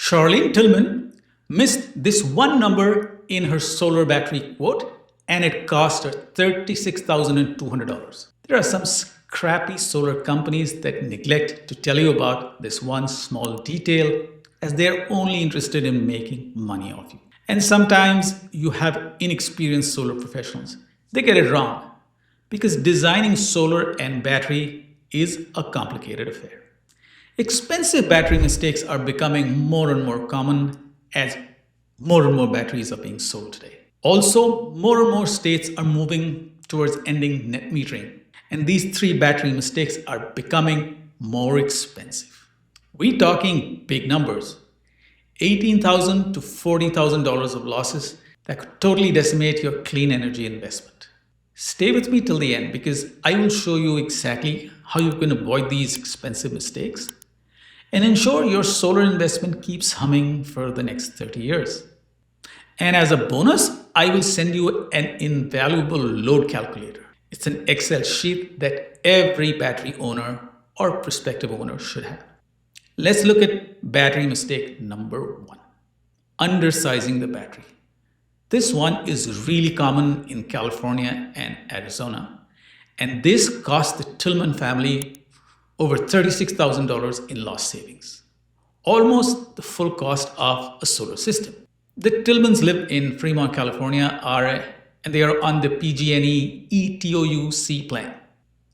Charlene Tillman missed this one number in her solar battery quote, and it cost her $36,200. There are some scrappy solar companies that neglect to tell you about this one small detail as they're only interested in making money off you. And sometimes you have inexperienced solar professionals. They get it wrong because designing solar and battery is a complicated affair. Expensive battery mistakes are becoming more and more common as more and more batteries are being sold today. Also, more and more states are moving towards ending net metering, and these three battery mistakes are becoming more expensive. We're talking big numbers, $18,000 to $40,000 of losses that could totally decimate your clean energy investment. Stay with me till the end because I will show you exactly how you can avoid these expensive mistakes and ensure your solar investment keeps humming for the next 30 years. And as a bonus, I will send you an invaluable load calculator. It's an Excel sheet that every battery owner or prospective owner should have. Let's look at battery mistake number one, undersizing the battery. This one is really common in California and Arizona, and this cost the Tillman family over $36,000 in lost savings, almost the full cost of a solar system. The Tillmans live in Fremont, California, and they are on the PG&E E-TOU-C plan.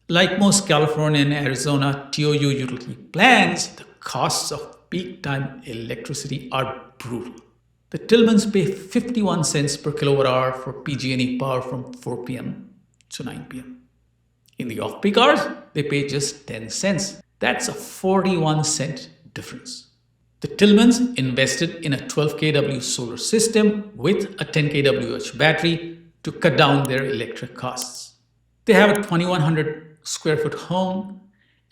Like most California and Arizona TOU utility plans, the costs of peak time electricity are brutal. The Tillmans pay 51 cents per kilowatt hour for PG&E power from 4 p.m. to 9 p.m. In the off-peak hours, they pay just 10 cents. That's a 41-cent difference. The Tillmans invested in a 12 kW solar system with a 10 kWh battery to cut down their electric costs. They have a 2,100 square foot home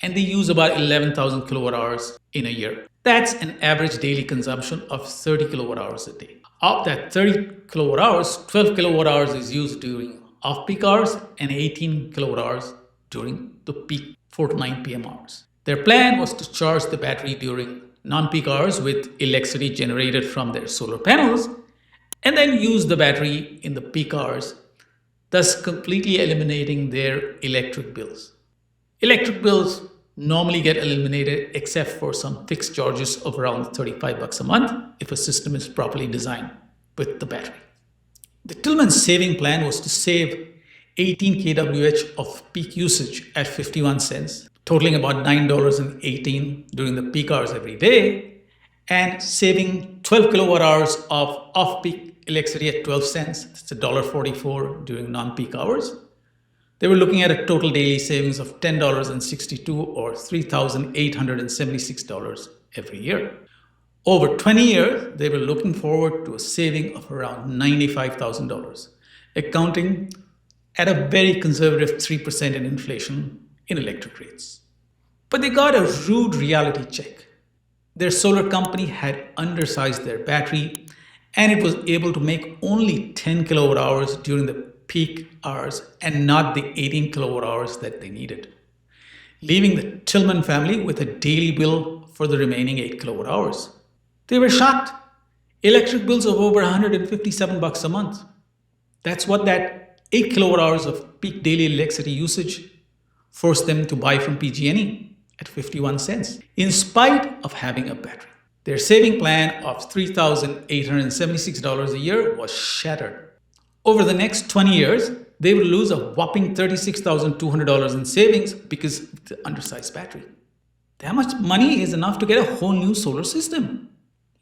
and they use about 11,000 kilowatt hours in a year. That's an average daily consumption of 30 kilowatt hours a day. Of that 30 kilowatt hours, 12 kilowatt hours is used during off-peak hours and 18 kilowatt hours during the peak 4 to 9 p.m. hours. Their plan was to charge the battery during non-peak hours with electricity generated from their solar panels and then use the battery in the peak hours, thus completely eliminating their electric bills. Electric bills normally get eliminated except for some fixed charges of around $35 a month if a system is properly designed with the battery. The Tillman saving plan was to save 18 kWh of peak usage at 51 cents, totaling about $9.18 during the peak hours every day, and saving 12 kilowatt hours of off-peak electricity at 12 cents. That's $1.44 during non-peak hours. They were looking at a total daily savings of $10.62 or $3,876 every year. Over 20 years, they were looking forward to a saving of around $95,000, accounting at a very conservative 3% in inflation in electric rates. But they got a rude reality check. Their solar company had undersized their battery and it was able to make only 10 kilowatt hours during the peak hours and not the 18 kilowatt hours that they needed, leaving the Tillman family with a daily bill for the remaining 8 kilowatt hours. They were shocked. Electric bills of over $157 a month. That's what that 8 kilowatt hours of peak daily electricity usage forced them to buy from PG&E at 51 cents, in spite of having a battery. Their saving plan of $3,876 a year was shattered. Over the next 20 years, they will lose a whopping $36,200 in savings because of the undersized battery. That much money is enough to get a whole new solar system.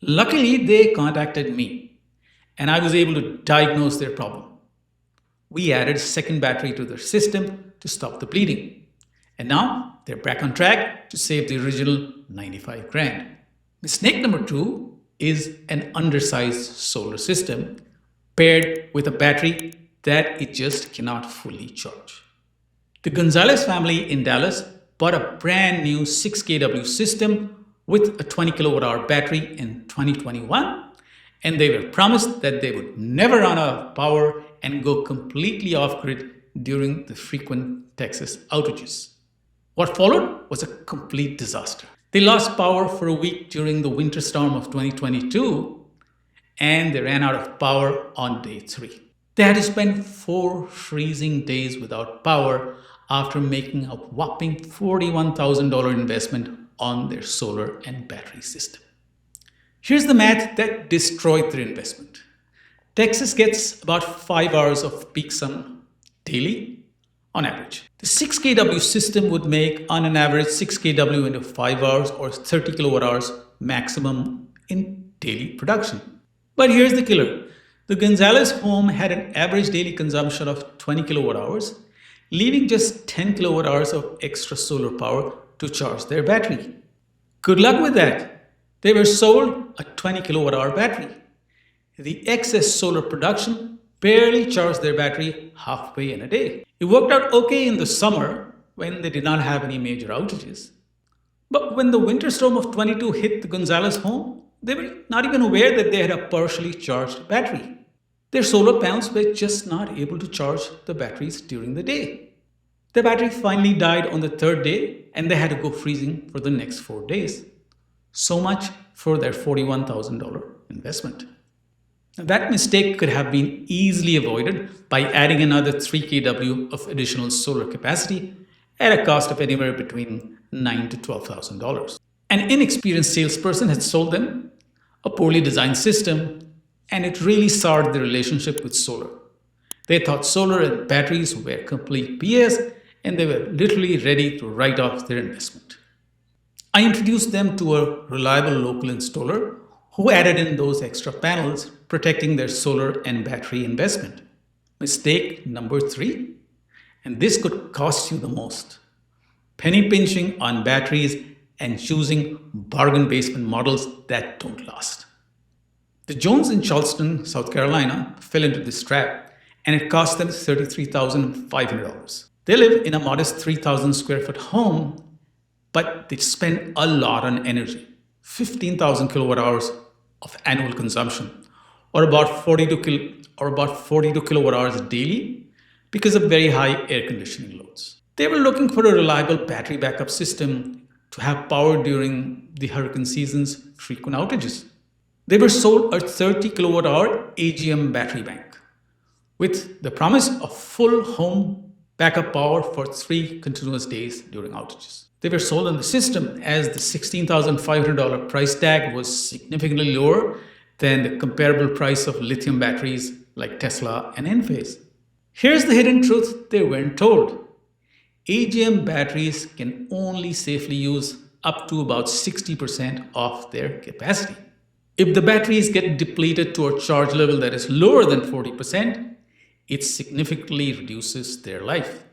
Luckily, they contacted me, and I was able to diagnose their problem. We added a second battery to their system to stop the bleeding. And now they're back on track to save the original $95 grand. Mistake number two is an undersized solar system paired with a battery that it just cannot fully charge. The Gonzalez family in Dallas bought a brand new 6 kW system with a 20 kilowatt hour battery in 2021, and they were promised that they would never run out of power and go completely off-grid during the frequent Texas outages. What followed was a complete disaster. They lost power for a week during the winter storm of 2022, and they ran out of power on day 3. They had to spend 4 freezing days without power after making a whopping $41,000 investment on their solar and battery system. Here's the math that destroyed their investment. Texas gets about 5 hours of peak sun daily on average. The 6 kW system would make on an average 6 kW into 5 hours or 30 kilowatt hours maximum in daily production. But here's the killer. The Gonzalez home had an average daily consumption of 20 kilowatt hours, leaving just 10 kilowatt hours of extra solar power to charge their battery. Good luck with that. They were sold a 20 kilowatt hour battery. The excess solar production barely charged their battery halfway in a day. It worked out okay in the summer when they did not have any major outages. But when the winter storm of 22 hit the Gonzalez home, they were not even aware that they had a partially charged battery. Their solar panels were just not able to charge the batteries during the day. The battery finally died on the 3rd day, and they had to go freezing for the next 4 days. So much for their $41,000 investment. Now, that mistake could have been easily avoided by adding another 3 kW of additional solar capacity at a cost of anywhere between $9,000 to $12,000. An inexperienced salesperson had sold them a poorly designed system, and it really soured the relationship with solar. They thought solar and batteries were complete BS, and they were literally ready to write off their investment. I introduced them to a reliable local installer who added in those extra panels, protecting their solar and battery investment. Mistake number 3, and this could cost you the most: penny pinching on batteries and choosing bargain basement models that don't last. The Jones in Charleston, South Carolina, fell into this trap, and it cost them $33,500. They live in a modest 3,000 square foot home, but they spend a lot on energy, 15,000 kilowatt hours of annual consumption, or about 42 kilowatt hours daily because of very high air conditioning loads. They were looking for a reliable battery backup system to have power during the hurricane season's frequent outages. They were sold a 30 kilowatt hour AGM battery bank with the promise of full home backup power for 3 continuous days during outages. They were sold on the system as the $16,500 price tag was significantly lower than the comparable price of lithium batteries like Tesla and Enphase. Here's the hidden truth they weren't told. AGM batteries can only safely use up to about 60% of their capacity. If the batteries get depleted to a charge level that is lower than 40%, it significantly reduces their life.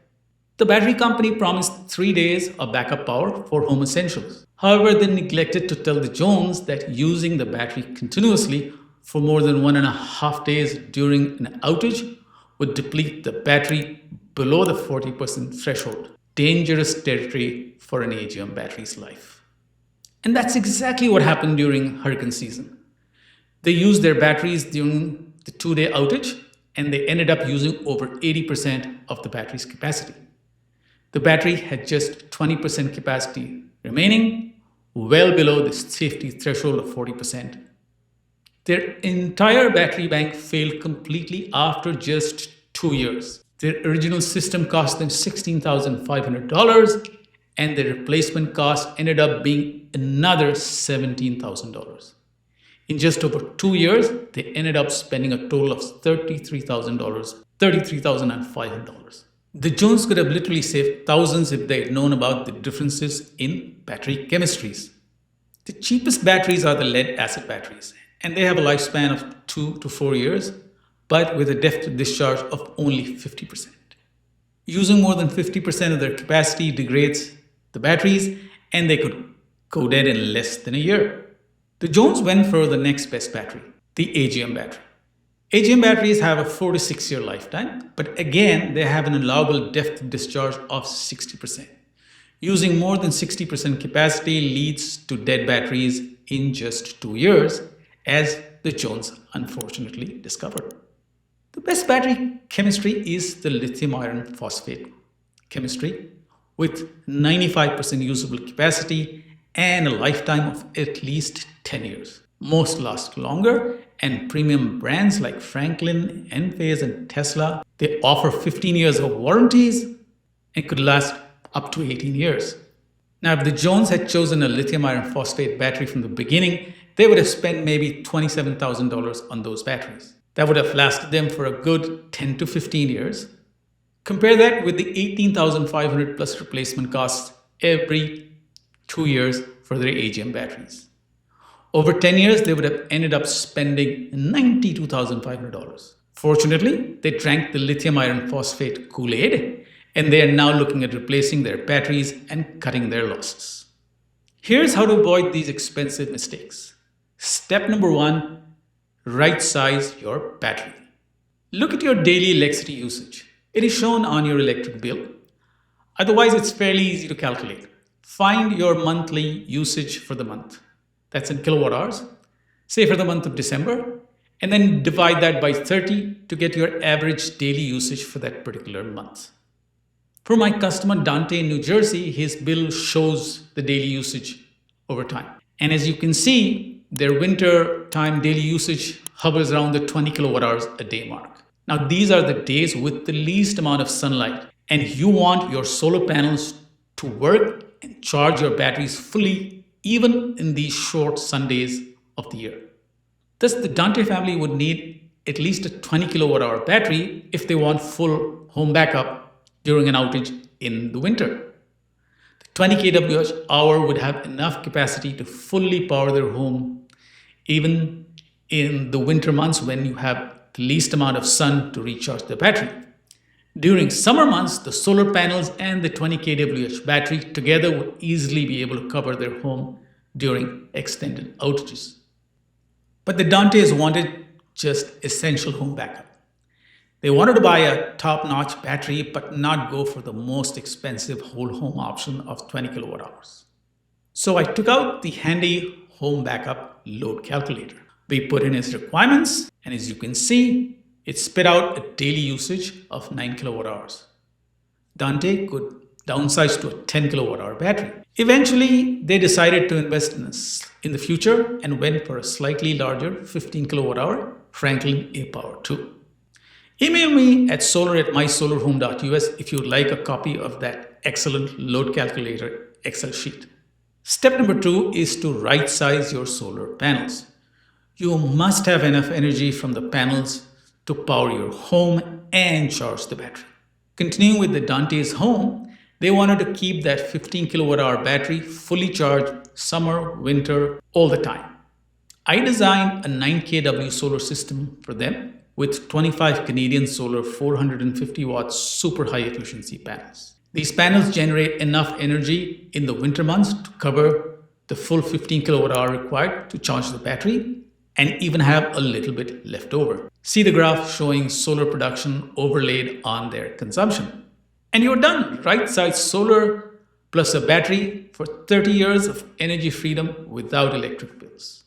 The battery company promised 3 days of backup power for home essentials. However, they neglected to tell the Jones that using the battery continuously for more than 1.5 days during an outage would deplete the battery below the 40% threshold. Dangerous territory for an AGM battery's life. And that's exactly what happened during hurricane season. They used their batteries during the 2-day outage, and they ended up using over 80% of the battery's capacity. The battery had just 20% capacity remaining, well below the safety threshold of 40%. Their entire battery bank failed completely after just 2 years. Their original system cost them $16,500, and the replacement cost ended up being another $17,000. In just over 2 years, they ended up spending a total of $33,500. The Jones could have literally saved thousands if they had known about the differences in battery chemistries. The cheapest batteries are the lead-acid batteries, and they have a lifespan of 2 to 4 years, but with a depth discharge of only 50%. Using more than 50% of their capacity degrades the batteries, and they could go dead in less than a year. The Jones went for the next best battery, the AGM battery. AGM batteries have a 4 to 6 year lifetime, but again, they have an allowable depth discharge of 60%. Using more than 60% capacity leads to dead batteries in just 2 years, as the Jones unfortunately discovered. The best battery chemistry is the lithium iron phosphate chemistry with 95% usable capacity and a lifetime of at least 10 years. Most last longer, and premium brands like Franklin, Enphase, and Tesla, they offer 15 years of warranties and could last up to 18 years. Now, if the Jones had chosen a lithium iron phosphate battery from the beginning, they would have spent maybe $27,000 on those batteries. That would have lasted them for a good 10 to 15 years. Compare that with the $18,500 plus replacement costs every 2 years for their AGM batteries. Over 10 years, they would have ended up spending $92,500. Fortunately, they drank the lithium iron phosphate Kool-Aid, and they are now looking at replacing their batteries and cutting their losses. Here's how to avoid these expensive mistakes. Step number 1, right size your battery. Look at your daily electricity usage. It is shown on your electric bill. Otherwise, it's fairly easy to calculate. Find your monthly usage for the month. That's in kilowatt hours, say for the month of December, and then divide that by 30 to get your average daily usage for that particular month. For my customer Dante in New Jersey, his bill shows the daily usage over time. And as you can see, their winter time daily usage hovers around the 20 kilowatt hours a day mark. Now, these are the days with the least amount of sunlight, and you want your solar panels to work and charge your batteries fully even in these short sun days of the year. Thus, the Dante family would need at least a 20 kilowatt hour battery if they want full home backup during an outage in the winter. The 20 kWh would have enough capacity to fully power their home even in the winter months when you have the least amount of sun to recharge the battery. During summer months, the solar panels and the 20 kWh battery together would easily be able to cover their home during extended outages. But the Dantes wanted just essential home backup. They wanted to buy a top-notch battery but not go for the most expensive whole home option of 20 kilowatt hours. So I took out the handy home backup load calculator. We put in its requirements, and as you can see, it spit out a daily usage of 9 kilowatt hours. Dante could downsize to a 10 kilowatt hour battery. Eventually, they decided to invest in the future and went for a slightly larger 15 kilowatt hour Franklin POWER2. Email me at solar@mysolarhome.us if you would like a copy of that excellent load calculator Excel sheet. Step number 2 is to right size your solar panels. You must have enough energy from the panels to power your home and charge the battery. Continuing with the Dante's home, they wanted to keep that 15 kilowatt hour battery fully charged summer, winter, all the time. I designed a 9 kW solar system for them with 25 Canadian Solar 450 watt super high efficiency panels. These panels generate enough energy in the winter months to cover the full 15 kilowatt hour required to charge the battery and even have a little bit left over. See the graph showing solar production overlaid on their consumption. And you're done. Right size solar plus a battery for 30 years of energy freedom without electric bills.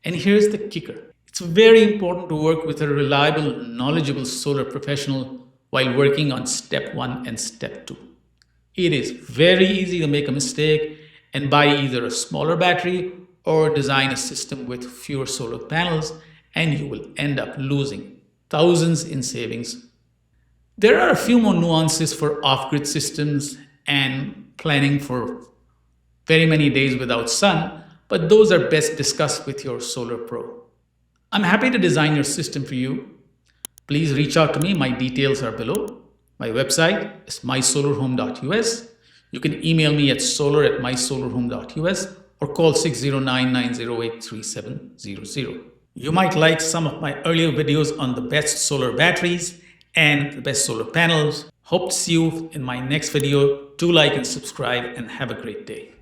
And here's the kicker. It's very important to work with a reliable, knowledgeable solar professional while working on step 1 and step 2. It is very easy to make a mistake and buy either a smaller battery or design a system with fewer solar panels, and you will end up losing thousands in savings. There are a few more nuances for off-grid systems and planning for very many days without sun, but those are best discussed with your solar pro. I'm happy to design your system for you. Please reach out to me. My details are below. My website is mysolarhome.us. You can email me at solar@mysolarhome.us or call 609-908-3700. You might like some of my earlier videos on the best solar batteries and the best solar panels. Hope to see you in my next video. Do like and subscribe and have a great day.